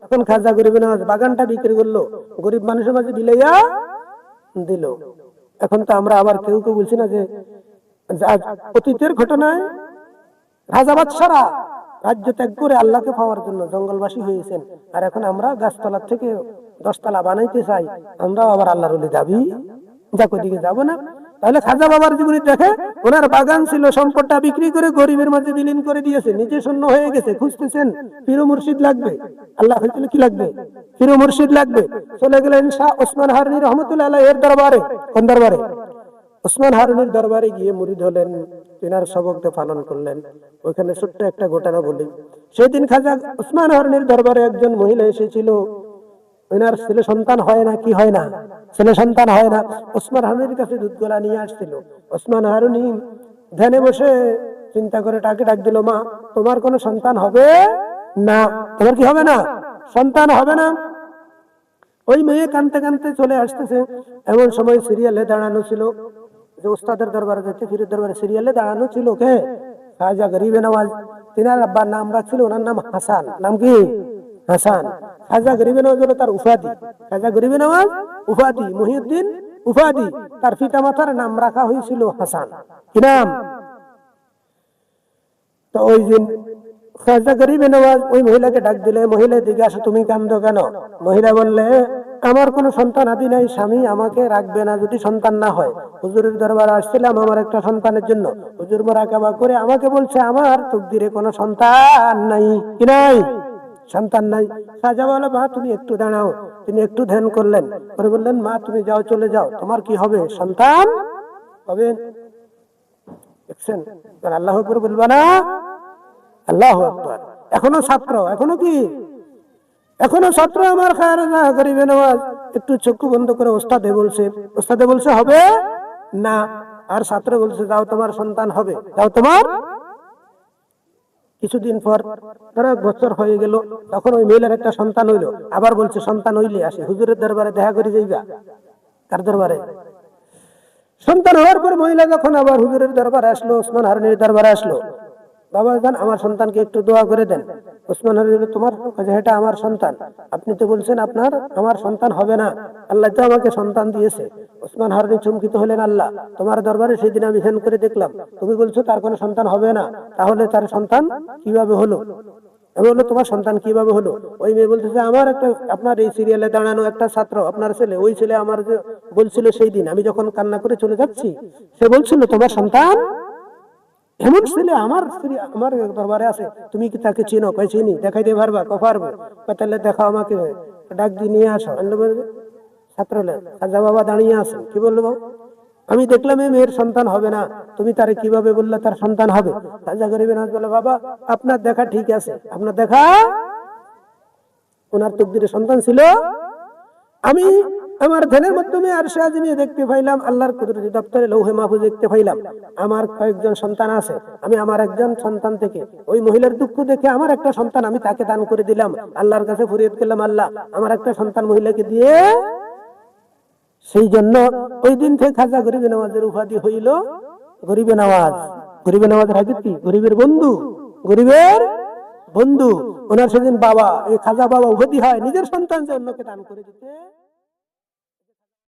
এখন খাজা গরিবে নওয়াজ বাগানটা বিক্রি করলো, গরিব মানুষের মাঝে বিলাইয়া দিল। এখন তো আমরা আবার কেউ কেউ বলছি না যে অতীতের ঘটনায় রাজা বাদশারা রাজ্য ত্যাগ করে আল্লাহকে পাওয়ার জন্য জঙ্গলবাসী হয়েছেন, আর এখন আমরা গাছতলার থেকে 10 তলা বানাইতে চাই, আমরাও আবার আল্লাহর ওলি দাবি যাক ওদিকে যাবো না। তাহলে খাজা বাবার জীবনী দেখে, ওনার বাগান ছিল, সম্পদটা বিক্রি করে গরিবের মাঝে বিলীন করে দিয়েছে, নিজে শূন্য হয়ে গেছে, খুঁজতেছেন পীর মুর্শিদ লাগবে, আল্লাহ হইলে কি লাগবে, পীর মুর্শিদ লাগবে। চলে গেলেন শাহ ওসমান হারুনি রহমতুল্লাহ আলাইহি এর দরবারে। কোন দরবারে? ওসমান হারুনির দরবারে গিয়ে মুরিদ হলেন, তিনার সবকটা পালন করলেন। ওইখানে ছোট্ট একটা ঘটনা বলি। সেদিন খাজা ওসমান হারুনির দরবারে একজন মহিলা এসেছিল, ওনার ছেলে সন্তান হয় না, কি হয় না, ছেলে সন্তান হয় না। ওসমান হারুনির কাছে দুধ গোলা নিয়ে আসছিল। ওসমান হারুনি ধ্যানে বসে চিন্তা করে তাকে ডাক দিল, মা তোমার কোনো সন্তান হবে না, তোমার কি হবে না, সন্তান হবে না। ওই মেয়ে কানতে কানতে চলে আসতেছে। এমন সময় সিরিয়ালে দাঁড়ানো ছিল, যে ওস্তাদের দরবারে যাচ্ছে, ফিরের দরবারে সিরিয়ালে দাঁড়ানো ছিল কে? খাজা গরিবে নওয়াজ। তিনার আব্বার নাম রাখছিল, ওনার নাম হাসান। নাম কি? হাসান। খাজা গরিবে নওয়াজ হলো তার উপাধি। খাজা গরিবে নওয়াজ উপাধি, মুহিউদ্দিন উপাধি। তার পিতা মাতার নাম রাখা হয়েছিল হাসান। কি নাম? তো ওই দিন খাজা গরিবে নওয়াজ ওই মহিলাকে ডাক দিলে, মহিলা দিকে আসো, তুমি কান্দো কেন? মহিলা বললে, আমার কোনো সন্তান আদি নাই, স্বামী আমাকে রাখবে না যদি সন্তান না হয়। হুজুরের দরবারে আসছিলাম আমার একটা সন্তানের জন্য, হুজুর মুরাকাবা করে আমাকে বলছে আমার তকদিরে কোনো সন্তান নাই। কি নাই? সন্তান নাই। খাজা বলে, মা তুমি একটু দাঁড়াও। তিনি একটু ধ্যান করলেন, পরে বললেন, মা তুমি যাও, চলে যাও, তোমার কি হবে, সন্তান হবে। দেখছেন, আল্লাহ আকবার বলবা না? আল্লাহু আকবার। এখনো ছাত্র, এখনো কি, এখনো ছাত্র আমার খাজা গরিবে নওয়াজ। একটু চক্ষু বন্ধ করে ওস্তাদে বলছে, ওস্তাদে বলছে হবে না, আর ছাত্র বলছে যাও তোমার সন্তান হবে, যাও তোমার। কিছুদিন পর, ধরো 1 বছর হয়ে গেল, তখন ওই মহিলার একটা সন্তান হইলো। আবার বলছে সন্তান হইলে আসে হুজুরের দরবারে দেখা করে যাইবা। কার দরবারে? সন্তান হওয়ার পর মহিলা যখন আবার হুজুরের দরবারে আসলো, ওসমান হারুনির দরবারে আসলো, বাবা জান আমার সন্তানকে একটু দোয়া করে দেন। ওসমান হারুনি, তোমার কাছে এটা আমার সন্তান, আপনি তো বলছেন আপনার আমার সন্তান হবে না, আল্লাহ তো আমাকে সন্তান দিয়েছে। ওসমান হারুনি চমকিত হলেন, আল্লাহ তোমার দরবারে সেদিন আমি ধ্যান করে দেখলাম, তুমি বলছো তার কোনো সন্তান হবে না, তাহলে তার সন্তান কিভাবে হলো? আমি বললো, তোমার সন্তান কিভাবে হলো? ওই মেয়ে বলতেছে, আমার একটা, আপনার এই সিরিয়ালে দাঁড়ানো একটা ছাত্র, আপনার ছেলে, ওই ছেলে আমার যে বলছিল সেই দিন আমি যখন কান্না করে চলে যাচ্ছি, সে বলছিল তোমার সন্তান, এমন ছেলে আমার আমার দরবারে আছে, তুমি কি তাকে চিনো? কই চিনি। দেখাই দিয়ে পারবা? পারবো। তাহলে দেখাও আমাকে, ডাক দিয়ে নিয়ে আসো। ছাত্র খাজা বাবা দাঁড়িয়ে আছেন, কি বললো, আমি দেখলাম এই মেয়ের সন্তান হবে না, তুমি তারে কিভাবে বললে তার সন্তান হবে? খাজা গরিবে নওয়াজ বলে, বাবা আপনার দেখা ঠিক আছে, আপনার দেখা, ওনার তকদিরে সন্তান ছিল। আমি আমার ধ্যানের মাধ্যমে আরশে আজিমে দেখতে পাইলাম, আল্লাহর কুদরতি দপ্তরে লৌহে মাহফুজ দেখতে পাইলাম আমার কয়েকজন সন্তান আছে। আমি আমার একজন সন্তান থেকে ওই মহিলার দুঃখ দেখে আমার একটা সন্তান আমি তাকে দান করে দিলাম। আল্লাহর কাছে ফরিয়াদ করলাম, আল্লাহ আমার একটা সন্তান মহিলাকে দিয়ে। সেই জন্য ওই দিন থেকে খাজা গরিবে নওয়াজের উপাধি হইল গরিবে নওয়াজ। গরিবে নওয়াজের আগে কি? গরিবের বন্ধু, গরিবের বন্ধু। ওনার সেদিন বাবা, এই খাজা বাবা উপাধি হয় নিজের সন্তান যে অন্যকে দান করে দিতে।